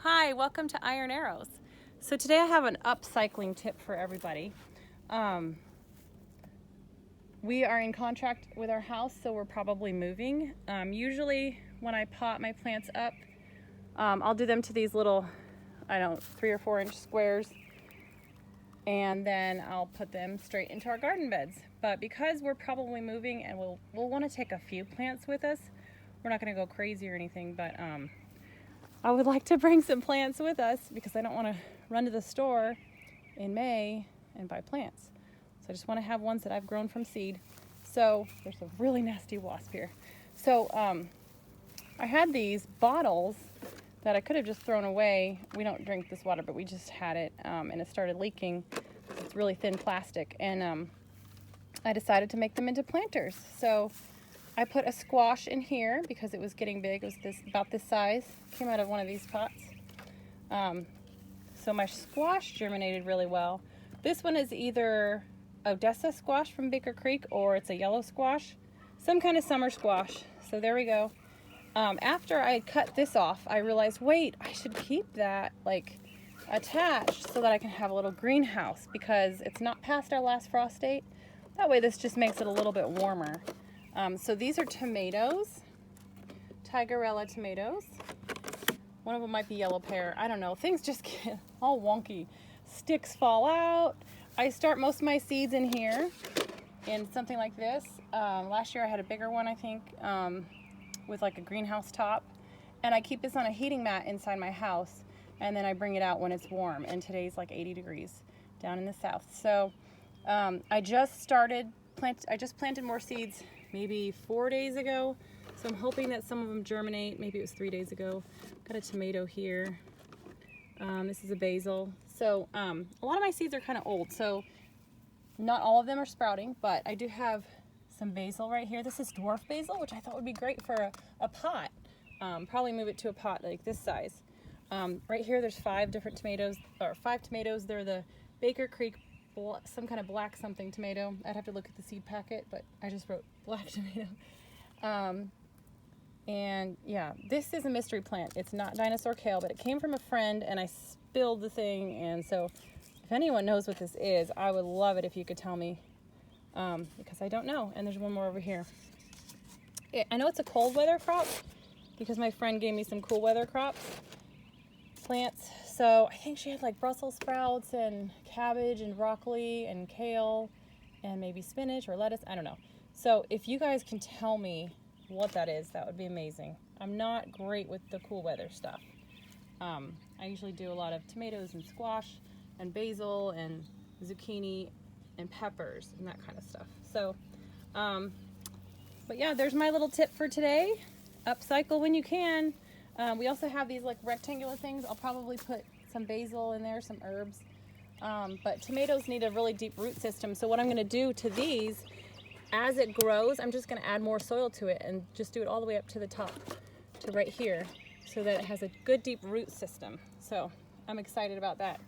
Hi, welcome to Iron Arrows. So today I have an upcycling tip for everybody. We are in contract with our house, so we're probably moving. Usually when I pot my plants up, I'll do them to these little, 3 or 4 inch squares, and then I'll put them straight into our garden beds. But because we're probably moving and we'll want to take a few plants with us, we're not going to go crazy or anything, but I would like to bring some plants with us because I don't want to run to the store in May and buy plants. So I just want to have ones that I've grown from seed. So there's a really nasty wasp here. So I had these bottles that I could have just thrown away. We don't drink this water, but we just had it and it started leaking. It's really thin plastic, and I decided to make them into planters. So I put a squash in here because it was getting big. It was about this size. Came out of one of these pots. So my squash germinated really well. This one is either Odessa squash from Baker Creek, or it's a yellow squash, some kind of summer squash. So there we go. After I cut this off, I realized, wait, I should keep that like attached so that I can have a little greenhouse because it's not past our last frost date. That way this just makes it a little bit warmer. So these are tomatoes, Tigerella tomatoes. One of them might be yellow pear. I don't know. Things just get all wonky. Sticks fall out. I start most of my seeds in here in something like this. Last year I had a bigger one, I think, with like a greenhouse top. And I keep this on a heating mat inside my house, and then I bring it out when it's warm. And today's like 80 degrees down in the south. So I just planted more seeds maybe 4 days ago, so I'm hoping that some of them germinate. Maybe it was 3 days ago. Got a tomato here. This is a basil. So a lot of my seeds are kind of old, so not all of them are sprouting, but I do have some basil right here. This is dwarf basil, which I thought would be great for a pot. Probably move it to a pot like this size. Right here there's 5 different tomatoes, or 5 tomatoes. They're the Baker Creek some kind of black something tomato. I'd have to look at the seed packet, but I just wrote black tomato. And yeah, this is a mystery plant. It's not dinosaur kale, but it came from a friend and I spilled the thing. And so if anyone knows what this is, I would love it if you could tell me, because I don't know. And there's one more over here. I know it's a cold weather crop because my friend gave me some cool weather plants. So I think she had like Brussels sprouts and cabbage and broccoli and kale and maybe spinach or lettuce. I don't know. So if you guys can tell me what that is, that would be amazing. I'm not great with the cool weather stuff. I usually do a lot of tomatoes and squash and basil and zucchini and peppers and that kind of stuff. So, but yeah, there's my little tip for today. Upcycle when you can. We also have these like rectangular things. I'll probably put some basil in there, some herbs. But tomatoes need a really deep root system. So what I'm going to do to these, as it grows, I'm just going to add more soil to it and just do it all the way up to the top, to right here, so that it has a good deep root system. So I'm excited about that.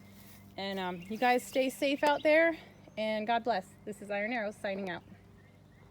And you guys stay safe out there, and God bless. This is Iron Arrows signing out.